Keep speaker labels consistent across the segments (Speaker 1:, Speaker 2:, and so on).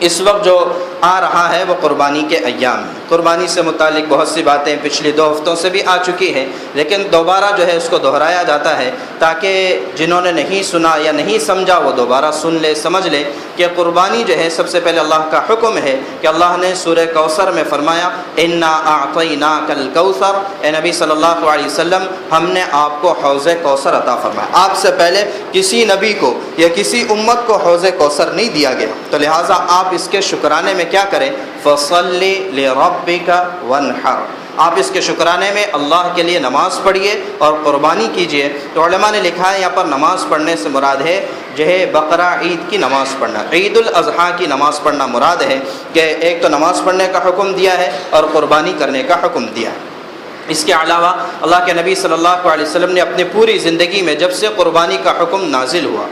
Speaker 1: اس وقت جو آ رہا ہے وہ قربانی کے ایام ہے۔ قربانی سے متعلق بہت سی باتیں پچھلی 2 ہفتوں سے بھی آ چکی ہیں، لیکن دوبارہ جو ہے اس کو دہرایا جاتا ہے تاکہ جنہوں نے نہیں سنا یا نہیں سمجھا وہ دوبارہ سن لے، سمجھ لے کہ قربانی جو ہے سب سے پہلے اللہ کا حکم ہے کہ اللہ نے سورہ کوثر میں فرمایا انا اعطیناک الکوثر، اے نبی صلی اللہ علیہ وسلم ہم نے آپ کو حوض کوثر عطا فرمایا۔ آپ سے پہلے کسی نبی کو یا کسی امت کو حوض کوثر نہیں دیا گیا، تو لہٰذا آپ اس کے شکرانے میں کیا کریں؟ فَصَلِّ لِرَبِّكَ وَانْحَرْ، آپ اس کے شکرانے میں اللہ کے لیے نماز پڑھیے اور قربانی کیجیے۔ تو علماء نے لکھا ہے یہاں پر نماز پڑھنے سے مراد ہے جو ہے بقرہ عید کی نماز پڑھنا، عید الاضحیٰ کی نماز پڑھنا مراد ہے کہ ایک تو نماز پڑھنے کا حکم دیا ہے اور قربانی کرنے کا حکم دیا ہے۔ اس کے علاوہ اللہ کے نبی صلی اللہ علیہ وسلم نے اپنی پوری زندگی میں جب سے قربانی کا حکم نازل ہوا،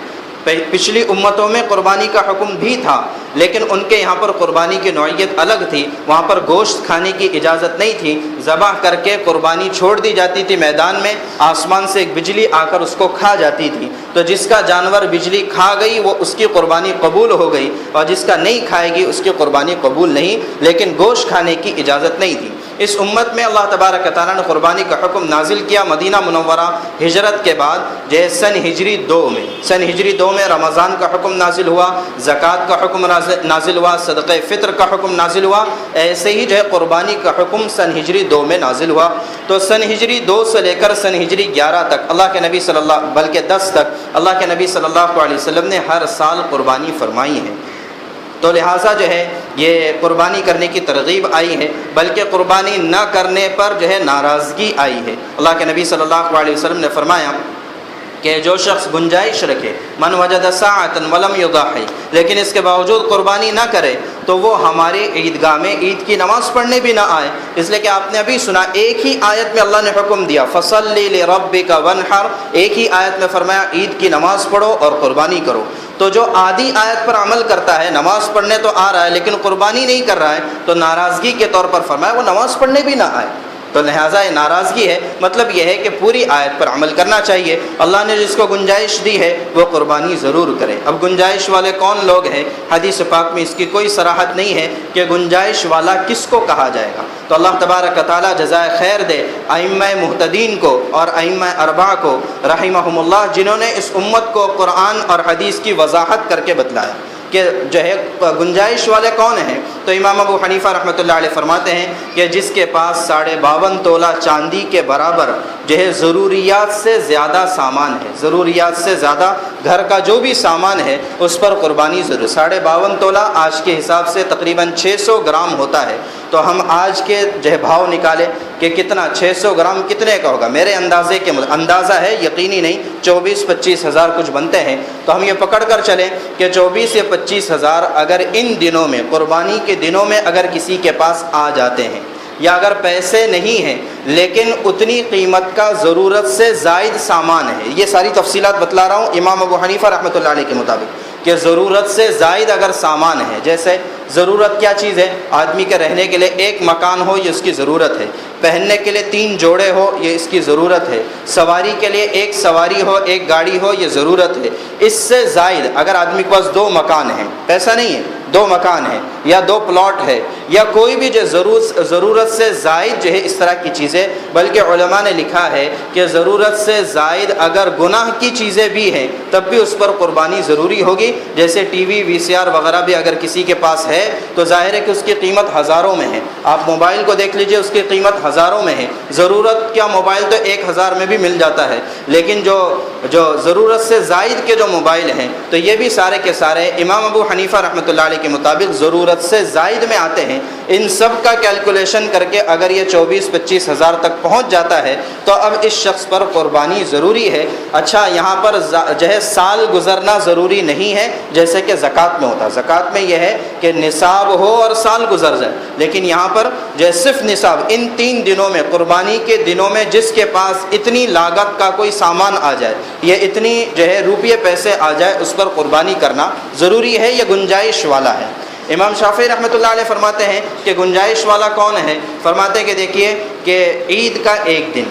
Speaker 1: پچھلی امتوں میں قربانی کا حکم بھی تھا لیکن ان کے یہاں پر قربانی کی نوعیت الگ تھی، وہاں پر گوشت کھانے کی اجازت نہیں تھی، ذبح کر کے قربانی چھوڑ دی جاتی تھی میدان میں، آسمان سے ایک بجلی آ کر اس کو کھا جاتی تھی، تو جس کا جانور بجلی کھا گئی وہ اس کی قربانی قبول ہو گئی اور جس کا نہیں کھائے گی اس کی قربانی قبول نہیں، لیکن گوشت کھانے کی اجازت نہیں تھی۔ اس امت میں اللہ تبارک تعالیٰ نے قربانی کا حکم نازل کیا مدینہ منورہ ہجرت کے بعد، جیسے سن ہجری 2 میں رمضان کا حکم نازل ہوا، زکوٰۃ کا حکم نازل ہوا، صدقہ فطر کا حکم نازل ہوا، ایسے ہی جو ہے قربانی کا حکم سن ہجری 2 میں نازل ہوا۔ تو سن ہجری 2 سے لے کر سن ہجری 11 تک اللہ کے نبی بلکہ 10 تک اللہ کے نبی صلی اللہ علیہ وسلم نے ہر سال قربانی فرمائی ہے۔ تو لہٰذا جو ہے یہ قربانی کرنے کی ترغیب آئی ہے، بلکہ قربانی نہ کرنے پر جو ہے ناراضگی آئی ہے۔ اللہ کے نبی صلی اللہ علیہ وسلم نے فرمایا کہ جو شخص گنجائش رکھے من وجد ساعۃ ولم یضحی، لیکن اس کے باوجود قربانی نہ کرے تو وہ ہمارے عیدگاہ میں عید کی نماز پڑھنے بھی نہ آئے، اس لیے کہ آپ نے ابھی سنا ایک ہی آیت میں اللہ نے حکم دیا فَصَلِّ لِرَبِّكَ وَانْحَرْ، ایک ہی آیت میں فرمایا عید کی نماز پڑھو اور قربانی کرو۔ تو جو آدھی آیت پر عمل کرتا ہے، نماز پڑھنے تو آ رہا ہے لیکن قربانی نہیں کر رہا ہے، تو ناراضگی کے طور پر فرمایا وہ نماز پڑھنے بھی نہ آئے۔ تو لہٰذا یہ ناراضگی ہے، مطلب یہ ہے کہ پوری آیت پر عمل کرنا چاہیے۔ اللہ نے جس کو گنجائش دی ہے وہ قربانی ضرور کرے۔ اب گنجائش والے کون لوگ ہیں؟ حدیث پاک میں اس کی کوئی صراحت نہیں ہے کہ گنجائش والا کس کو کہا جائے گا۔ تو اللہ تبارک تعالیٰ جزائے خیر دے ائمہ مہتدین کو اور ائمہ اربعہ کو رحمہم اللہ، جنہوں نے اس امت کو قرآن اور حدیث کی وضاحت کر کے بتلایا کہ جو ہے گنجائش والے کون ہیں۔ تو امام ابو حنیفہ رحمۃ اللہ علیہ فرماتے ہیں کہ جس کے پاس 52.5 تولہ چاندی کے برابر جو ہے ضروریات سے زیادہ سامان ہے، ضروریات سے زیادہ گھر کا جو بھی سامان ہے اس پر قربانی ضرور۔ 52.5 تولہ آج کے حساب سے تقریباً 600 گرام ہوتا ہے، تو ہم آج کے جو ہے بھاؤ نکالے کہ کتنا 600 گرام کتنے کا ہوگا، میرے اندازہ ہے، یقینی نہیں، 24-25 ہزار کچھ بنتے ہیں۔ تو ہم یہ پکڑ کر چلیں کہ 24 یا 25 ہزار اگر ان دنوں میں، قربانی کے دنوں میں اگر کسی کے پاس آ جاتے ہیں، یا اگر پیسے نہیں ہیں لیکن اتنی قیمت کا ضرورت سے زائد سامان ہے، یہ ساری تفصیلات بتلا رہا ہوں امام ابو حنیفہ رحمۃ اللہ علیہ کے مطابق، کہ ضرورت سے زائد اگر سامان ہے، جیسے ضرورت کیا چیز ہے؟ آدمی کے رہنے کے لیے ایک مکان ہو یہ اس کی ضرورت ہے، پہننے کے لیے 3 جوڑے ہو یہ اس کی ضرورت ہے، سواری کے لیے ایک سواری ہو، ایک گاڑی ہو یہ ضرورت ہے۔ اس سے زائد اگر آدمی کے پاس 2 مکان ہیں، پیسہ نہیں ہے، 2 مکان ہیں یا 2 پلاٹ ہے یا کوئی بھی جو ضرورت سے زائد جو ہے اس طرح کی چیزیں، بلکہ علماء نے لکھا ہے کہ ضرورت سے زائد اگر گناہ کی چیزیں بھی ہیں تب بھی اس پر قربانی ضروری ہوگی، جیسے ٹی وی VCR وغیرہ بھی اگر کسی کے پاس ہے تو ظاہر ہے کہ اس کی قیمت ہزاروں میں ہے۔ آپ موبائل کو دیکھ لیجئے، اس کی قیمت ہزاروں میں ہے، ضرورت کیا موبائل تو 1000 میں بھی مل جاتا ہے، لیکن جو ضرورت سے زائد کے جو موبائل ہیں تو یہ بھی سارے کے سارے امام ابو حنیفہ رحمۃ اللہ علیہ کے مطابق ضرورت سے زائد میں آتے ہیں۔ ان سب کا کیلکولیشن کر کے اگر یہ 24-25 ہزار تک پہنچ جاتا ہے تو اب اس شخص پر قربانی ضروری ہے۔ اچھا، یہاں پر جو ہے سال گزرنا ضروری نہیں ہے جیسے کہ زکوٰۃ میں ہوتا ہے، زکوٰۃ میں یہ ہے کہ نصاب ہو اور سال گزر جائے، لیکن یہاں پر جو ہے صرف نصاب، ان 3 دنوں میں، قربانی کے دنوں میں جس کے پاس اتنی لاگت کا کوئی سامان آ جائے یا اتنی جو ہے روپیے پیسے آ جائے اس پر قربانی کرنا ضروری ہے، یہ گنجائش والا ہے۔ امام شافعی رحمۃ اللہ علیہ فرماتے ہیں کہ گنجائش والا کون ہے؟ فرماتے ہیں کہ دیکھیے کہ عید کا ایک دن،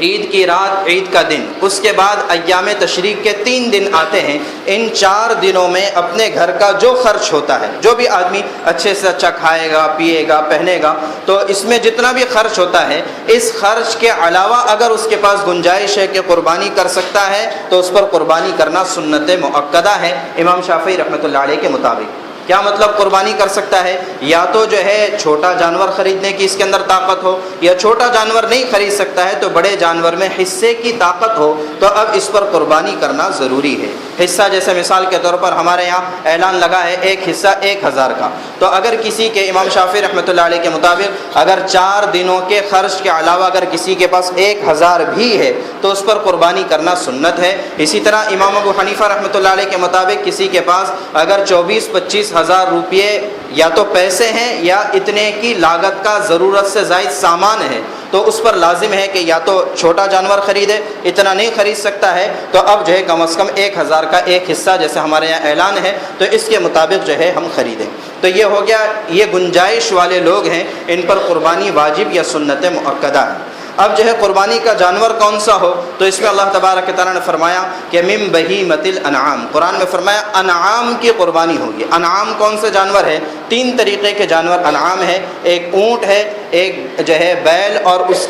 Speaker 1: عید کی رات، عید کا دن، اس کے بعد ایام تشریق کے 3 دن آتے ہیں۔ ان 4 دنوں میں اپنے گھر کا جو خرچ ہوتا ہے، جو بھی آدمی اچھے سے اچھا کھائے گا، پیے گا، پہنے گا، تو اس میں جتنا بھی خرچ ہوتا ہے، اس خرچ کے علاوہ اگر اس کے پاس گنجائش ہے کہ قربانی کر سکتا ہے تو اس پر قربانی کرنا سنت مؤکدہ ہے امام شافعی رحمۃ اللہ علیہ کے مطابق۔ کیا مطلب قربانی کر سکتا ہے؟ یا تو جو ہے چھوٹا جانور خریدنے کی اس کے اندر طاقت ہو، یا چھوٹا جانور نہیں خرید سکتا ہے تو بڑے جانور میں حصے کی طاقت ہو، تو اب اس پر قربانی کرنا ضروری ہے۔ حصہ جیسے مثال کے طور پر ہمارے یہاں اعلان لگا ہے ایک حصہ 1000 کا، تو اگر کسی کے، امام شافعی رحمۃ اللہ علیہ کے مطابق، اگر 4 دنوں کے خرچ کے علاوہ اگر کسی کے پاس 1000 بھی ہے تو اس پر قربانی کرنا سنت ہے۔ اسی طرح امام ابو حنیفہ رحمۃ اللہ علیہ کے مطابق کسی کے پاس اگر 24-25 ہزار روپیے یا تو پیسے ہیں یا اتنے کی لاگت کا ضرورت سے زائد سامان ہے، تو اس پر لازم ہے کہ یا تو چھوٹا جانور خریدے، اتنا نہیں خرید سکتا ہے تو اب جو ہے کم از کم 1000 کا ایک حصہ جیسے ہمارے یہاں اعلان ہے تو اس کے مطابق جو ہے ہم خریدیں۔ تو یہ ہو گیا، یہ گنجائش والے لوگ ہیں، ان پر قربانی واجب یا سنت مؤکدہ ہے۔ اب جو ہے قربانی کا جانور کون سا ہو، تو اس میں اللہ تبارک تعالیٰ نے فرمایا کہ من بہیمۃ الانعام، قرآن میں فرمایا انعام کی قربانی ہوگی۔ انعام کون سے جانور ہے؟ 3 طریقے کے جانور انعام ہے، ایک اونٹ ہے، ایک جو ہے بیل اور اس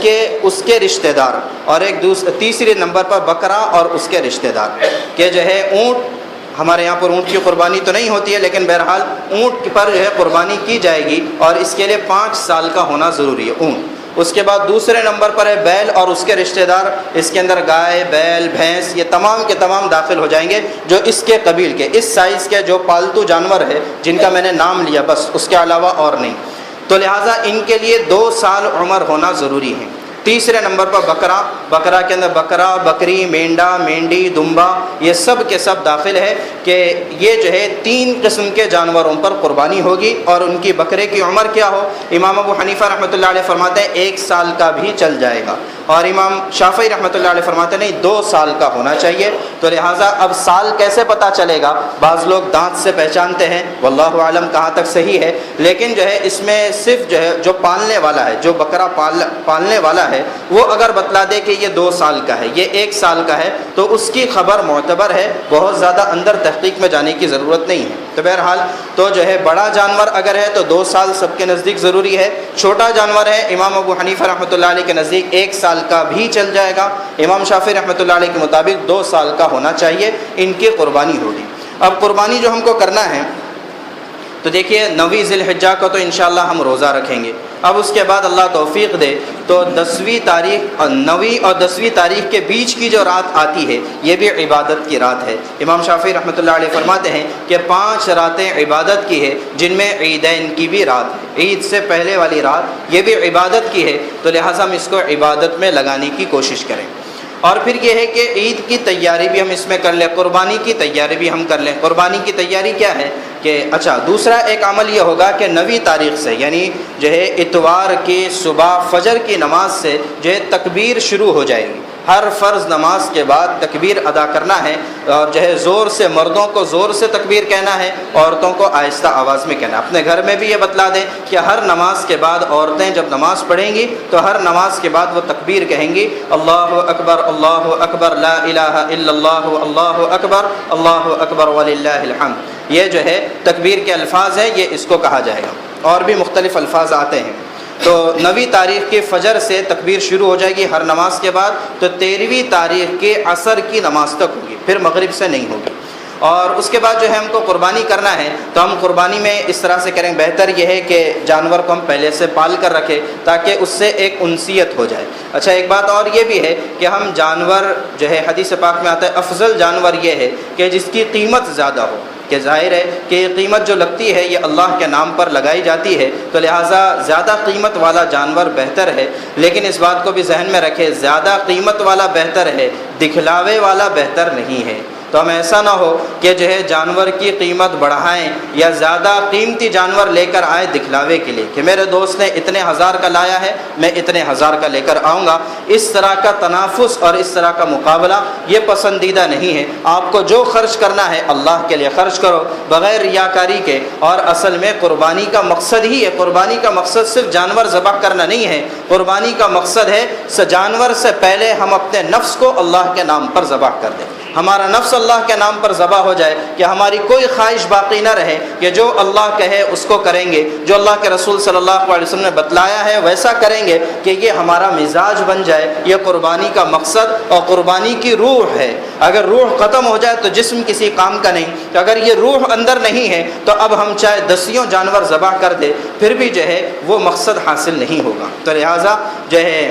Speaker 1: کے رشتہ دار، اور ایک تیسرے نمبر پر بکرا اور اس کے رشتہ دار۔ کہ جو ہے اونٹ، ہمارے یہاں پر اونٹ کی قربانی تو نہیں ہوتی ہے لیکن بہرحال اونٹ پر جو ہے قربانی کی جائے گی اور اس کے لیے 5 سال کا ہونا ضروری ہے اونٹ۔ اس کے بعد دوسرے نمبر پر ہے بیل اور اس کے رشتہ دار، اس کے اندر گائے، بیل، بھینس، یہ تمام کے تمام داخل ہو جائیں گے جو اس کے قبیل کے، اس سائز کے جو پالتو جانور ہے جن کا میں نے نام لیا بس، اس کے علاوہ اور نہیں۔ تو لہٰذا ان کے لیے 2 سال عمر ہونا ضروری ہے۔ تیسرے نمبر پر بکرا، بکرا کے اندر بکرا، بکری، مینڈا، مینڈی، دمبا، یہ سب کے سب داخل ہے کہ یہ جو ہے 3 قسم کے جانوروں پر قربانی ہوگی۔ اور ان کی بکرے کی عمر کیا ہو؟ امام ابو حنیفہ رحمۃ اللہ علیہ فرماتے ہیں 1 سال کا بھی چل جائے گا، اور امام شافعی رحمۃ اللہ علیہ فرماتے ہیں نہیں 2 سال کا ہونا چاہیے۔ تو لہٰذا اب سال کیسے پتہ چلے گا؟ بعض لوگ دانت سے پہچانتے ہیں، واللہ عالم کہاں تک صحیح ہے، لیکن جو ہے اس میں صرف جو ہے جو پالنے والا ہے، جو بکرا پالنے والا ہے، وہ اگر بتلا دے کہ یہ 2 سال کا ہے، یہ 1 سال کا ہے، تو اس کی خبر معتبر ہے، بہت زیادہ اندر تحقیق میں جانے کی ضرورت نہیں ہے۔ تو بہرحال تو جو ہے بڑا جانور اگر ہے تو 2 سال سب کے نزدیک ضروری ہے۔ چھوٹا جانور ہے امام ابو حنیفہ رحمۃ اللہ علیہ کے نزدیک 1 سال کا بھی چل جائے گا، امام شافعی رحمۃ اللہ علیہ کے مطابق 2 سال کا ہونا چاہیے، ان کی قربانی ہوگی۔ اب قربانی جو ہم کو کرنا ہے تو دیکھیے 9 ذی الحجہ کو تو انشاءاللہ ہم روزہ رکھیں گے۔ اب اس کے بعد اللہ توفیق دے تو 10ویں تاریخ اور 9ویں اور 10ویں تاریخ کے بیچ کی جو رات آتی ہے یہ بھی عبادت کی رات ہے۔ امام شافعی رحمۃ اللہ علیہ فرماتے ہیں کہ 5 راتیں عبادت کی ہے، جن میں عیدین کی بھی رات ہے، عید سے پہلے والی رات یہ بھی عبادت کی ہے، تو لہٰذا ہم اس کو عبادت میں لگانے کی کوشش کریں۔ اور پھر یہ ہے کہ عید کی تیاری بھی ہم اس میں کر لیں، قربانی کی تیاری بھی ہم کر لیں۔ قربانی کی تیاری کیا ہے کہ اچھا دوسرا ایک عمل یہ ہوگا کہ 9ویں تاریخ سے یعنی جو ہے اتوار کی صبح فجر کی نماز سے جو ہے تکبیر شروع ہو جائے گی۔ ہر فرض نماز کے بعد تکبیر ادا کرنا ہے، اور جو ہے زور سے، مردوں کو زور سے تکبیر کہنا ہے، عورتوں کو آہستہ آواز میں کہنا ہے۔ اپنے گھر میں بھی یہ بتلا دیں کہ ہر نماز کے بعد عورتیں جب نماز پڑھیں گی تو ہر نماز کے بعد وہ تکبیر کہیں گی، اللہ اکبر لا الہ الا اللہ، اللہ اکبر وللہ الحمد۔ یہ جو ہے تکبیر کے الفاظ ہیں، یہ اس کو کہا جائے گا، اور بھی مختلف الفاظ آتے ہیں۔ تو 9ویں تاریخ کے فجر سے تکبیر شروع ہو جائے گی ہر نماز کے بعد، تو 13ویں تاریخ کے عصر کی نماز تک ہوگی، پھر مغرب سے نہیں ہوگی۔ اور اس کے بعد جو ہے ہم کو قربانی کرنا ہے تو ہم قربانی میں اس طرح سے کریں، بہتر یہ ہے کہ جانور کو ہم پہلے سے پال کر رکھیں تاکہ اس سے ایک انسیت ہو جائے۔ اچھا ایک بات اور یہ بھی ہے کہ ہم جانور جو ہے حدیث پاک میں آتا ہے افضل جانور یہ ہے کہ جس کی قیمت زیادہ ہو، کہ ظاہر ہے کہ یہ قیمت جو لگتی ہے یہ اللہ کے نام پر لگائی جاتی ہے، تو لہٰذا زیادہ قیمت والا جانور بہتر ہے، لیکن اس بات کو بھی ذہن میں رکھے زیادہ قیمت والا بہتر ہے، دکھلاوے والا بہتر نہیں ہے۔ تو ہم ایسا نہ ہو کہ جو ہے جانور کی قیمت بڑھائیں یا زیادہ قیمتی جانور لے کر آئیں دکھلاوے کے لیے کہ میرے دوست نے اتنے ہزار کا لایا ہے میں اتنے ہزار کا لے کر آؤں گا۔ اس طرح کا تنافس اور اس طرح کا مقابلہ یہ پسندیدہ نہیں ہے۔ آپ کو جو خرچ کرنا ہے اللہ کے لیے خرچ کرو بغیر ریاکاری کے، اور اصل میں قربانی کا مقصد ہی ہے، قربانی کا مقصد صرف جانور ذبح کرنا نہیں ہے، قربانی کا مقصد ہے جانور سے پہلے ہم اپنے نفس کو اللہ کے نام پر ذبح کر دیں، ہمارا نفس اللہ کے نام پر ذبح ہو جائے کہ ہماری کوئی خواہش باقی نہ رہے، کہ جو اللہ کہے اس کو کریں گے، جو اللہ کے رسول صلی اللہ علیہ وسلم نے بتلایا ہے ویسا کریں گے، کہ یہ ہمارا مزاج بن جائے۔ یہ قربانی کا مقصد اور قربانی کی روح ہے۔ اگر روح ختم ہو جائے تو جسم کسی کام کا نہیں، تو اگر یہ روح اندر نہیں ہے تو اب ہم چاہے دسیوں جانور ذبح کر دے پھر بھی جو ہے وہ مقصد حاصل نہیں ہوگا۔ تو لہٰذا جو ہے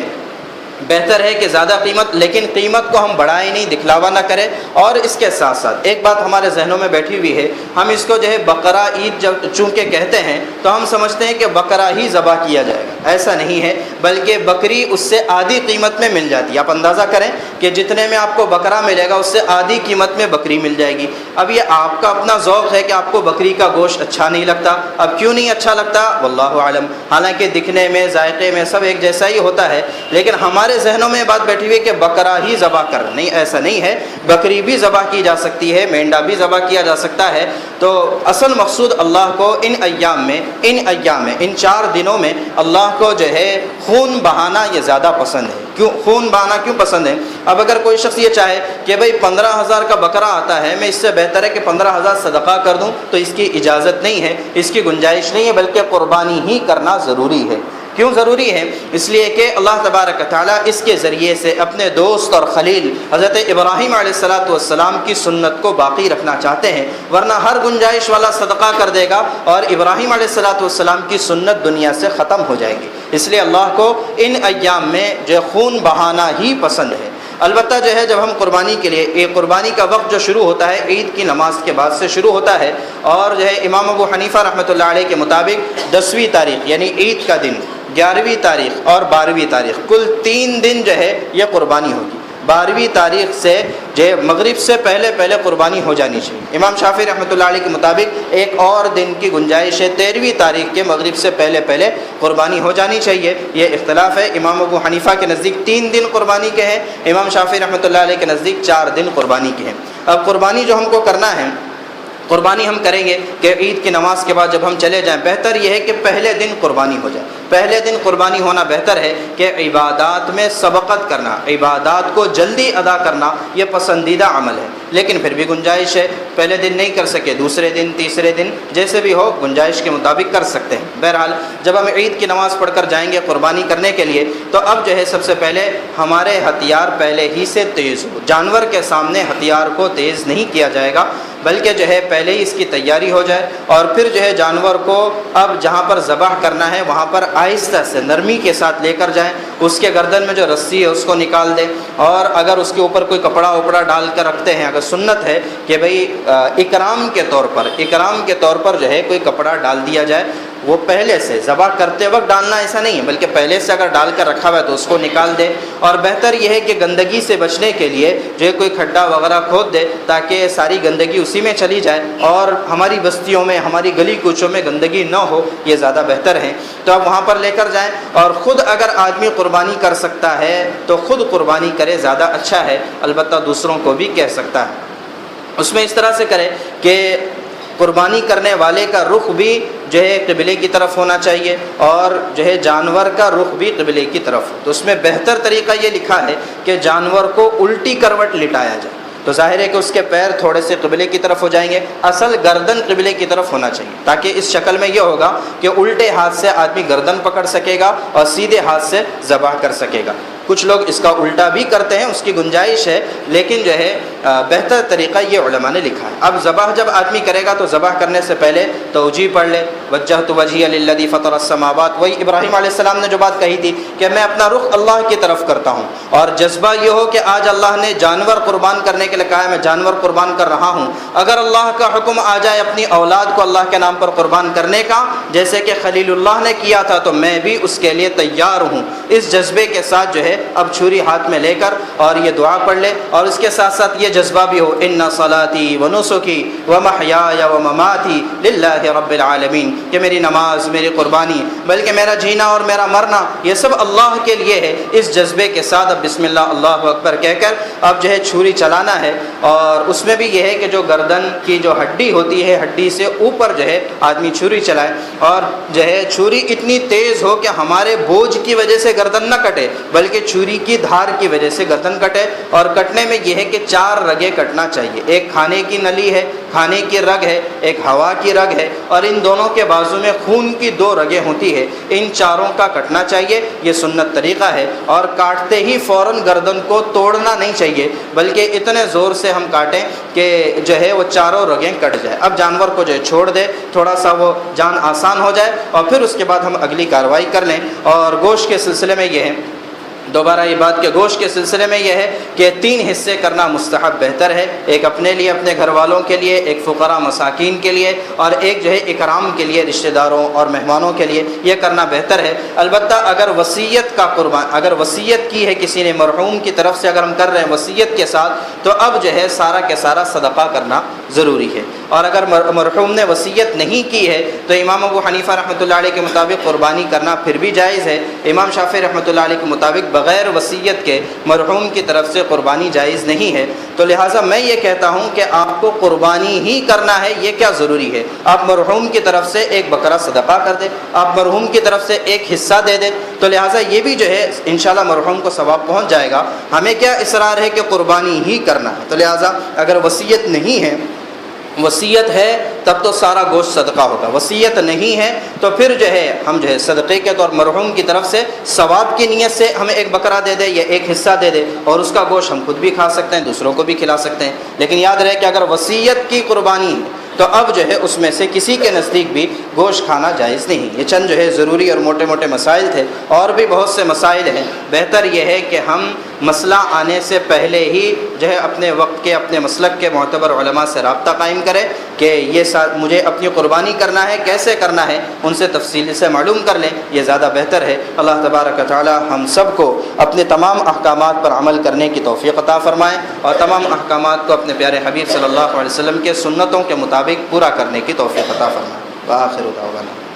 Speaker 1: بہتر ہے کہ زیادہ قیمت، لیکن قیمت کو ہم بڑھائیں نہیں، دکھلاوا نہ کریں۔ اور اس کے ساتھ ساتھ ایک بات ہمارے ذہنوں میں بیٹھی ہوئی ہے، ہم اس کو جو ہے بقرہ عید جب چونکہ کہتے ہیں تو ہم سمجھتے ہیں کہ بقرہ ہی ذبح کیا جائے گا، ایسا نہیں ہے، بلکہ بکری اس سے آدھی قیمت میں مل جاتی ہے۔ آپ اندازہ کریں کہ جتنے میں آپ کو بکرا ملے گا اس سے آدھی قیمت میں بکری مل جائے گی۔ اب یہ آپ کا اپنا ذوق ہے کہ آپ کو بکری کا گوشت اچھا نہیں لگتا، اب کیوں نہیں اچھا لگتا واللہ عالم، حالانکہ دکھنے میں ذائقے میں سب ایک جیسا ہی ہوتا ہے، لیکن ہمارے ذہنوں میں بات بیٹھی ہوئی کہ بکرا ہی ذبح کر، نہیں، ایسا نہیں ہے، بکری بھی ذبح کی جا سکتی ہے، مینڈا بھی ذبح کیا جا سکتا ہے۔ تو اصل مقصود اللہ کو ان ایام میں ان 4 دنوں میں اللہ کو جو ہے خون بہانا یہ زیادہ پسند ہے۔ کیوں خون بہانا کیوں پسند ہے؟ اب اگر کوئی شخص یہ چاہے کہ بھئی 15,000 کا بکرا آتا ہے، میں اس سے بہتر ہے کہ 15,000 صدقہ کر دوں، تو اس کی اجازت نہیں ہے، اس کی گنجائش نہیں ہے، بلکہ قربانی ہی کرنا ضروری ہے۔ کیوں ضروری ہے؟ اس لیے کہ اللہ تبارک تعالیٰ اس کے ذریعے سے اپنے دوست اور خلیل حضرت ابراہیم علیہ السلام کی سنت کو باقی رکھنا چاہتے ہیں، ورنہ ہر گنجائش والا صدقہ کر دے گا اور ابراہیم علیہ السلام کی سنت دنیا سے ختم ہو جائے گی۔ اس لیے اللہ کو ان ایام میں جو خون بہانا ہی پسند ہے۔ البتہ جو ہے جب ہم قربانی کے لیے، یہ قربانی کا وقت جو شروع ہوتا ہے عید کی نماز کے بعد سے شروع ہوتا ہے، اور جو ہے امام ابو حنیفہ رحمۃ اللہ علیہ کے مطابق 10ویں تاریخ یعنی عید کا دن، 11ویں تاریخ اور 12ویں تاریخ، کل 3 دن جو ہے یہ قربانی ہوگی۔ 12ویں تاریخ سے جو مغرب سے پہلے قربانی ہو جانی چاہیے۔ امام شافعی رحمۃ اللہ علیہ کے مطابق ایک اور دن کی گنجائش ہے، 13ویں تاریخ کے مغرب سے پہلے قربانی ہو جانی چاہیے۔ یہ اختلاف ہے، امام ابو حنیفہ کے نزدیک 3 دن قربانی کے ہیں، امام شافعی رحمۃ اللہ علیہ کے نزدیک 4 دن قربانی کے ہیں۔ اب قربانی جو ہم کو کرنا ہے، قربانی ہم کریں گے کہ عید کی نماز کے بعد جب ہم چلے جائیں، بہتر یہ ہے کہ پہلے دن قربانی ہو جائے، پہلے دن قربانی ہونا بہتر ہے کہ عبادات میں سبقت کرنا، عبادات کو جلدی ادا کرنا یہ پسندیدہ عمل ہے، لیکن پھر بھی گنجائش ہے، پہلے دن نہیں کر سکے دوسرے دن تیسرے دن جیسے بھی ہو گنجائش کے مطابق کر سکتے ہیں۔ بہرحال جب ہم عید کی نماز پڑھ کر جائیں گے قربانی کرنے کے لیے، تو اب جو ہے سب سے پہلے ہمارے ہتھیار پہلے ہی سے تیز ہو، جانور کے سامنے ہتھیار کو تیز نہیں کیا جائے گا، بلکہ جو ہے پہلے ہی اس کی تیاری ہو جائے، اور پھر جو ہے جانور کو اب جہاں پر ذبح کرنا ہے وہاں پر آہستہ سے نرمی کے ساتھ لے کر جائیں، اس کے گردن میں جو رسی ہے اس کو نکال دیں، اور اگر اس کے اوپر کوئی کپڑا ڈال کر رکھتے ہیں، اگر سنت ہے کہ بھئی اکرام کے طور پر جو ہے کوئی کپڑا ڈال دیا جائے، وہ پہلے سے ذبح کرتے وقت ڈالنا ایسا نہیں ہے، بلکہ پہلے سے اگر ڈال کر رکھا ہوا ہے تو اس کو نکال دے، اور بہتر یہ ہے کہ گندگی سے بچنے کے لیے جو ہے کوئی کھڈا وغیرہ کھود دے تاکہ ساری گندگی اسی میں چلی جائے، اور ہماری بستیوں میں ہماری گلی کوچوں میں گندگی نہ ہو، یہ زیادہ بہتر ہے۔ تو آپ وہاں پر لے کر جائیں، اور خود اگر آدمی قربانی کر سکتا ہے تو خود قربانی کرے، زیادہ اچھا ہے، البتہ دوسروں کو بھی کہہ سکتا ہے۔ اس میں اس طرح سے کرے کہ قربانی کرنے والے کا رخ بھی جو ہے قبلے کی طرف ہونا چاہیے، اور جو ہے جانور کا رخ بھی قبلے کی طرف۔ تو اس میں بہتر طریقہ یہ لکھا ہے کہ جانور کو الٹی کروٹ لٹایا جائے، تو ظاہر ہے کہ اس کے پیر تھوڑے سے قبلے کی طرف ہو جائیں گے، اصل گردن قبلے کی طرف ہونا چاہیے، تاکہ اس شکل میں یہ ہوگا کہ الٹے ہاتھ سے آدمی گردن پکڑ سکے گا اور سیدھے ہاتھ سے ذبح کر سکے گا۔ کچھ لوگ اس کا الٹا بھی کرتے ہیں، اس کی گنجائش ہے، لیکن جو ہے بہتر طریقہ یہ علماء نے لکھا ہے۔ اب ذبح جب آدمی کرے گا تو ذبح کرنے سے پہلے توجیہ پڑھ لے، وجہت وجہی للذی فطر السماوات، وہی ابراہیم علیہ السلام نے جو بات کہی تھی کہ میں اپنا رخ اللہ کی طرف کرتا ہوں، اور جذبہ یہ ہو کہ آج اللہ نے جانور قربان کرنے کے لیے کہا ہے، میں جانور قربان کر رہا ہوں، اگر اللہ کا حکم آ جائے اپنی اولاد کو اللہ کے نام پر قربان کرنے کا، جیسے کہ خلیل اللہ نے کیا تھا، تو میں بھی اس کے لیے تیار ہوں۔ اس جذبے کے ساتھ جو ہے اب چھری ہاتھ میں لے کر اور یہ دعا پڑھ لے، اور اس کے ساتھ ساتھ یہ یہ جذبہ بھی ہو، ان صلاتی و نسکی و محیای و مماتی للہ رب العالمین، کہ میری نماز، میری قربانی، بلکہ میرا جینا اور میرا مرنا یہ سب اللہ کے لیے ہے۔ اس جذبے کے ساتھ اب بسم اللہ اللہ اکبر کہہ کر اب جو ہے چھری چلانا ہے، اور اس میں بھی یہ ہے کہ جو گردن کی جو ہڈی ہوتی ہے، ہڈی سے اوپر جو ہے آدمی چھری چلائے، اور جو ہے چھری اتنی تیز ہو کہ ہمارے بوجھ کی وجہ سے گردن نہ کٹے، بلکہ چھری کی دھار کی وجہ سے گردن کٹے۔ اور کٹنے میں یہ ہے کہ 4 رگیں کٹنا چاہیے، ایک کھانے کی نلی ہے، کھانے کی رگ ہے، ایک ہوا کی رگ ہے، اور ان دونوں کے بازو میں خون کی 2 رگیں ہوتی ہے، ان چاروں کا کٹنا چاہیے۔ یہ سنت طریقہ ہے، اور کاٹتے ہی فوراً گردن کو توڑنا نہیں چاہیے، بلکہ اتنے زور سے ہم کاٹیں کہ جو ہے وہ چاروں رگیں کٹ جائے۔ اب جانور کو جو ہے چھوڑ دے، تھوڑا سا وہ جان آسان ہو جائے، اور پھر اس کے بعد ہم اگلی کارروائی کر لیں۔ اور گوشت کے سلسلے میں یہ ہے، دوبارہ یہ بات کہ گوشت کے سلسلے میں یہ ہے کہ 3 حصے کرنا مستحب بہتر ہے، ایک اپنے لیے، اپنے گھر والوں کے لیے، ایک فقراء مساکین کے لیے، اور ایک جو ہے اکرام کے لیے، رشتہ داروں اور مہمانوں کے لیے، یہ کرنا بہتر ہے۔ البتہ اگر وصیت کا قربان، اگر وصیت کی ہے کسی نے مرحوم کی طرف سے، اگر ہم کر رہے ہیں وصیت کے ساتھ، تو اب جو ہے سارا کے سارا صدقہ کرنا ضروری ہے۔ اور اگر مرحوم نے وصیت نہیں کی ہے تو امام ابو حنیفہ رحمۃ اللہ علیہ کے مطابق قربانی کرنا پھر بھی جائز ہے، امام شافعی رحمۃ اللہ علیہ کے مطابق بغیر وصیت کے مرحوم کی طرف سے قربانی جائز نہیں ہے۔ تو لہٰذا میں یہ کہتا ہوں کہ آپ کو قربانی ہی کرنا ہے، یہ کیا ضروری ہے؟ آپ مرحوم کی طرف سے ایک بکرا صدقہ کر دیں، آپ مرحوم کی طرف سے ایک حصہ دے دیں، تو لہٰذا یہ بھی جو ہے انشاءاللہ مرحوم کو ثواب پہنچ جائے گا۔ ہمیں کیا اصرار ہے کہ قربانی ہی کرنا ہے؟ تو لہٰذا اگر وصیت نہیں ہے، وصیت ہے تب تو سارا گوشت صدقہ ہوگا، وصیت نہیں ہے تو پھر جو ہے ہم جو ہے صدقے کے طور مرحوم کی طرف سے ثواب کی نیت سے ہمیں ایک بکرا دے دے یا ایک حصہ دے دے، اور اس کا گوشت ہم خود بھی کھا سکتے ہیں، دوسروں کو بھی کھلا سکتے ہیں۔ لیکن یاد رہے کہ اگر وصیت کی قربانی ہے تو اب جو ہے اس میں سے کسی کے نزدیک بھی گوشت کھانا جائز نہیں۔ یہ چند جو ہے ضروری اور موٹے موٹے مسائل تھے، اور بھی بہت سے مسائل ہیں۔ بہتر یہ ہے کہ ہم مسئلہ آنے سے پہلے ہی جو ہے اپنے وقت کے، اپنے مسلک کے معتبر علماء سے رابطہ قائم کریں کہ یہ مجھے اپنی قربانی کرنا ہے، کیسے کرنا ہے، ان سے تفصیل سے معلوم کر لیں، یہ زیادہ بہتر ہے۔ اللہ تبارک و تعالی ہم سب کو اپنے تمام احکامات پر عمل کرنے کی توفیق عطا فرمائے، اور تمام احکامات کو اپنے پیارے حبیب صلی اللہ علیہ وسلم کے سنتوں کے مطابق پورا کرنے کی توفیق عطا فرمائے۔ وآخر دعوانا